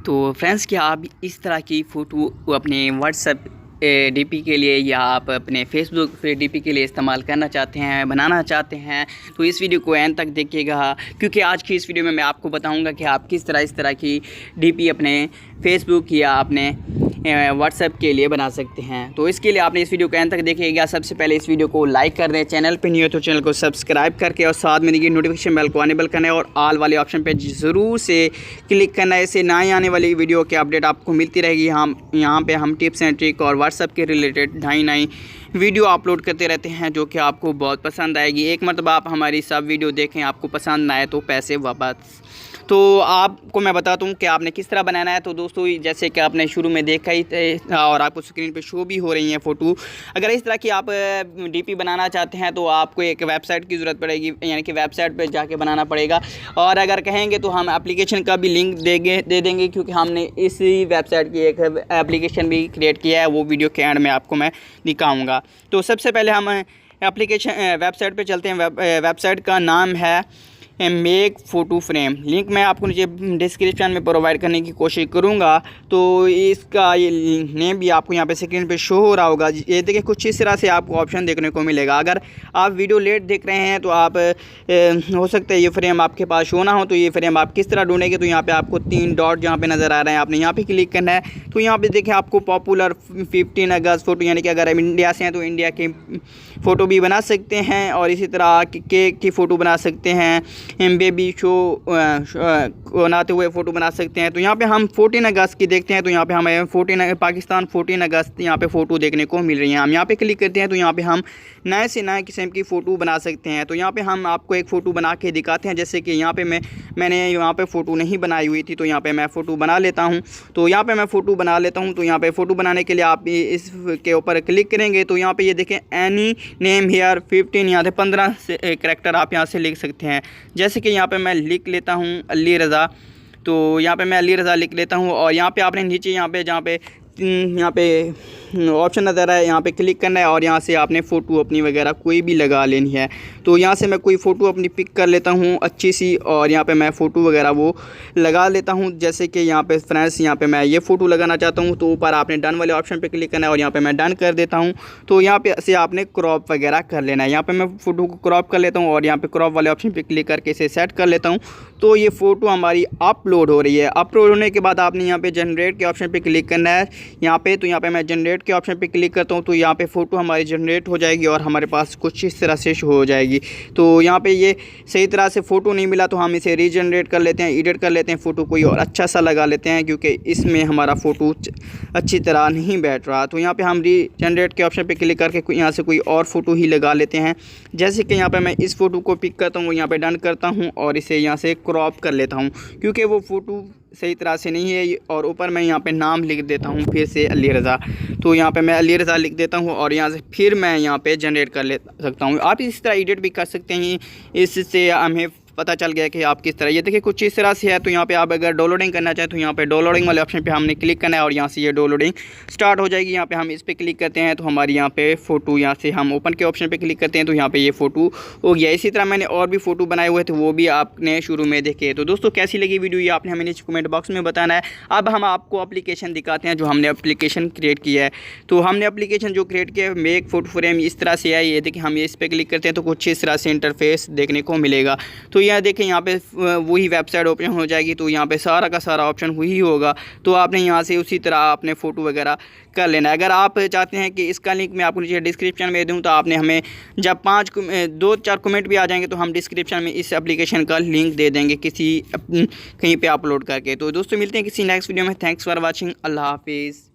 तो फ्रेंड्स, क्या आप इस तरह की फ़ोटो अपने व्हाट्सएप डीपी के लिए या आप अपने फेसबुक पे डीपी के लिए इस्तेमाल करना चाहते हैं, बनाना चाहते हैं? तो इस वीडियो को एंड तक देखिएगा, क्योंकि आज की इस वीडियो में मैं आपको बताऊंगा कि आप किस तरह इस तरह की डीपी अपने फेसबुक या अपने व्हाट्सएप के लिए बना सकते हैं। तो इसके लिए आपने इस वीडियो को एंड तक देखिएगा। सबसे पहले इस वीडियो को लाइक कर दें, चैनल पे न्यू है तो चैनल को सब्सक्राइब करके और साथ में देखिए नोटिफिकेशन बेल को अनेबल करना है और ऑल वाले ऑप्शन पे ज़रूर से क्लिक करना है। इससे नई आने वाली वीडियो की अपडेट आपको मिलती रहेगी। हम यहाँ पे हम टिप्स एंड ट्रिक और व्हाट्सएप के रिलेटेड नई वीडियो अपलोड करते रहते हैं, जो कि आपको बहुत पसंद आएगी। एक मरतबा आप हमारी सब वीडियो देखें, आपको पसंद ना आए तो पैसे वापस। तो आपको मैं बताता हूँ कि आपने किस तरह बनाना है। तो दोस्तों, जैसे कि आपने शुरू में देखा ही और आपको स्क्रीन पे शो भी हो रही हैं फ़ोटो। अगर इस तरह की आप डीपी बनाना चाहते हैं तो आपको एक वेबसाइट की ज़रूरत पड़ेगी, यानी कि वेबसाइट पे जाके बनाना पड़ेगा। और अगर कहेंगे तो हम एप्लीकेशन का भी लिंक दे देंगे, क्योंकि हमने इसी वेबसाइट की एक एप्लीकेशन भी क्रिएट किया है। वो वीडियो के एंड में आपको मैं दिखाऊँगा। तो सबसे पहले हम एप्लीकेशन वेबसाइट पर चलते हैं। वेबसाइट का नाम है मेक फ़ोटो फ्रेम। लिंक मैं आपको नीचे डिस्क्रिप्शन में प्रोवाइड करने की कोशिश करूँगा। तो इसका ये नेम भी आपको यहाँ पे स्क्रीन पे शो हो रहा होगा। ये देखिए, कुछ इस तरह से आपको ऑप्शन देखने को मिलेगा। अगर आप वीडियो लेट देख रहे हैं तो आप हो सकता है ये फ्रेम आपके पास शो ना हो। तो ये फ्रेम आप किस तरह ढूंढेंगे, तो यहाँ पर आपको 3 डॉट जहाँ पर नज़र आ रहे हैं, आपने यहाँ पर क्लिक करना है। तो यहाँ पर देखिए आपको पॉपुलर 15 अगस्त फ़ोटो, यानी कि अगर हम इंडिया से हैं तो इंडिया की फ़ोटो भी बना सकते हैं, और इसी तरह केक की फ़ोटो बना सकते हैं, बेबी शो बनाते हुए फ़ोटो बना सकते हैं। तो यहाँ पे हम 14 अगस्त की देखते हैं। तो यहाँ पे हमें पाकिस्तान 14 अगस्त यहाँ पे फ़ोटो देखने को मिल रही है। हम यहाँ पे क्लिक करते हैं तो यहाँ पे हम नए से नए किस्म की फ़ोटो बना सकते हैं। तो यहाँ पे हम आपको एक फ़ोटो बना के दिखाते हैं। जैसे कि यहाँ पे मैंने यहाँ पे फ़ोटो नहीं बनाई हुई थी, तो यहाँ पे मैं फ़ोटो बना लेता हूँ। तो यहाँ पे मैं फ़ोटो बना लेता हूँ। तो यहाँ पे फ़ोटो बनाने के लिए आप इसके ऊपर क्लिक करेंगे तो यहाँ पे ये देखें, एनी नेम हेयर 15, यहाँ से 15 से करैक्टर आप यहाँ से लिख सकते हैं। जैसे कि यहाँ पे मैं लिख लेता हूँ अली रज़ा। तो यहाँ पे मैं अली रज़ा लिख लेता हूँ, और यहाँ पे आपने नीचे यहाँ पे ऑप्शन नज़र है, यहाँ पे क्लिक करना है और यहाँ से आपने फ़ोटो अपनी वगैरह कोई भी लगा लेनी है। तो यहाँ से मैं कोई फ़ोटो अपनी पिक कर लेता हूँ अच्छी सी, और यहाँ पे मैं फ़ोटो वगैरह वो लगा लेता हूँ। जैसे कि यहाँ पे फ्रेंड्स, यहाँ पे मैं ये फ़ोटो लगाना चाहता हूँ, तो ऊपर आपने डन वाले ऑप्शन पे क्लिक करना है और यहाँ पे मैं डन कर देता हूँ। तो यहाँ पे से आपने क्रॉप वगैरह कर लेना है। यहाँ पे मैं फ़ोटो को क्रॉप कर लेता हूँ और यहाँ पे क्रॉप वाले ऑप्शन पे क्लिक करके इसे सेट कर लेता हूँ। तो ये फ़ोटो हमारी अपलोड हो रही है। अपलोड होने के बाद आपने यहाँ पे जनरेट के ऑप्शन पे क्लिक करना है यहाँ पे। तो यहाँ पे मैं जनरेट के ऑप्शन पे क्लिक करता हूँ, तो यहाँ पे फ़ोटो हमारी जनरेट हो जाएगी और हमारे पास कुछ इस तरह से शो हो जाएगी। तो यहाँ पे ये सही तरह से फ़ोटो नहीं मिला तो हम इसे रीजनरेट कर लेते हैं, एडिट कर लेते हैं, फ़ोटो कोई और अच्छा सा लगा लेते हैं, क्योंकि इसमें हमारा फ़ोटो अच्छी तरह नहीं बैठ रहा। तो यहाँ पे हम रीजनरेट के ऑप्शन पे क्लिक करके यहाँ से कोई और फ़ोटो ही लगा लेते हैं। जैसे कि यहाँ पे मैं इस फ़ोटो को पिक करता हूँ, यहाँ पे डन करता हूँ और इसे यहाँ से क्रॉप कर लेता हूँ, क्योंकि वो फ़ोटो सही तरह से नहीं है। और ऊपर मैं यहाँ पे नाम लिख देता हूँ फिर से अली रज़ा। तो यहाँ पे मैं अली रज़ा लिख देता हूँ और यहाँ से फिर मैं यहाँ पे जनरेट कर ले सकता हूँ। आप इस तरह एडिट भी कर सकते हैं। इससे हमें पता चल गया कि आप किस तरह, ये देखिए कुछ इस तरह से है। तो यहाँ पे आप अगर डाउनलोडिंग करना चाहें तो यहाँ पे डाउनलोडिंग वाले ऑप्शन पे हमने क्लिक करना है और यहाँ से ये डाउनलोडिंग स्टार्ट हो जाएगी। यहाँ पे हम इस पे क्लिक करते हैं तो हमारी यहाँ पे फ़ोटो, यहाँ से हम ओपन के ऑप्शन पे क्लिक करते हैं तो यहाँ पे ये फ़ोटो हो गया। इसी तरह मैंने और भी फ़ोटो बनाए हुए थे, वो भी आपने शुरू में देखे। तो दोस्तों, कैसी लगी वीडियो ये आपने हमें नीचे कमेंट बॉक्स में बताना है। अब हम आपको एप्लीकेशन दिखाते हैं जो हमने एप्लीकेशन क्रिएट किया है। तो हमने एप्लीकेशन जो क्रिएट किया है मेक फ़ोटो फ्रेम, इस तरह से है। ये देखिए, हम इस पर क्लिक करते हैं तो कुछ इस तरह से इंटरफेस देखने को मिलेगा। तो यह देखें, यहाँ पे वही वेबसाइट ओपन हो जाएगी। तो यहाँ पे सारा का सारा ऑप्शन वही होगा। तो आपने यहाँ से उसी तरह अपने फ़ोटो वगैरह कर लेना है। अगर आप चाहते हैं कि इसका लिंक मैं आपको नीचे डिस्क्रिप्शन में दूँ, तो आपने हमें जब 2-4 कमेंट भी आ जाएंगे तो हम डिस्क्रिप्शन में इस एप्लीकेशन का लिंक दे देंगे कहीं पे अपलोड करके। तो दोस्तों, मिलते हैं किसी नेक्स्ट वीडियो में। Thanks for watching. अल्लाह हाफिज़।